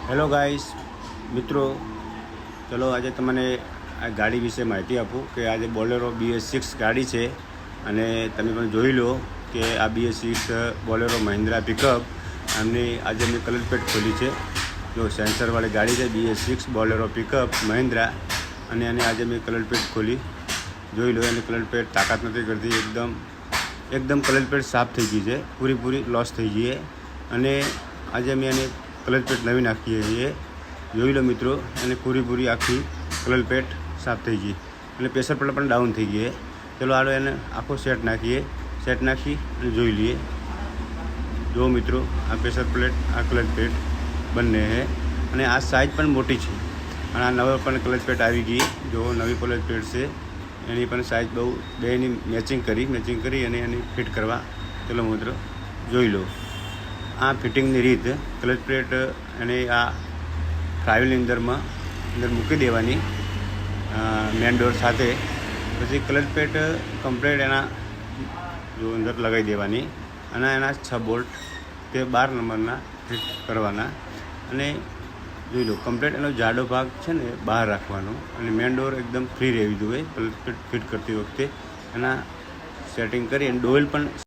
Hello guys મિત્રો, ચલો આજે તમને આ ગાડી વિશે માહિતી આપું કે આજે બોલેરો BS6 ગાડી છે અને તમે પણ જોઈ લો કે આ BS6 બોલેરો મહિન્દ્રા પિકઅપ આમની આજે મેં કલર પ્લેટ ખોલી છે. જો સેન્સરવાળી ગાડી છે BS6 બોલેરો પિકઅપ મહિન્દ્રા અને એને આજે મેં કલર પ્લેટ ખોલી જોઈ લો. એની કલર પ્લેટ તાકાત નથી કરતી, એકદમ કલર પ્લેટ સાફ થઈ ગઈ છે, પૂરી લોસ થઈ ગઈ છે અને આજે મેં એને કલર પ્લેટ નવી નાખીએ છીએ. જોઈ લો મિત્રો, અને પૂરી આખી કલર પ્લેટ સાફ થઈ ગઈ અને પ્રેશર પ્લેટ પણ ડાઉન થઈ ગઈ. ચલો હાલો એને આખો સેટ નાખી અને જોઈ લઈએ. જો મિત્રો, આ પ્રેશર પ્લેટ, આ કલર પ્લેટ બંને છે અને આ સાઇઝ પણ મોટી છે અને આ નવો પણ કલર પ્લેટ આવી ગઈ. જો નવી કલર પ્લેટ છે, એની પણ સાઇઝ બહુ બેની મેચિંગ કરી અને એની ફિટ કરવા. ચલો મિત્રો જોઈ લો આ ફિટિંગની રીત. ક્લચ પ્લેટ અને આ ટ્રાવેલની અંદર મૂકી દેવાની મેન ડોર સાથે. પછી ક્લચ પ્લેટ કમ્પ્લીટ એના જો અંદર લગાવી દેવાની અને એના 6 બોલ્ટ તે 12 નંબરના ફિટ કરવાના અને જોઈ લો કમ્પ્લીટ એનો જાડો ભાગ છે ને બહાર રાખવાનો અને મેન ડોર એકદમ ફ્રી રહેવી જોઈએ ક્લચ પ્લેટ ફિટ કરતી વખતે. એના સેટિંગ કરી અને ડોઇલ પણ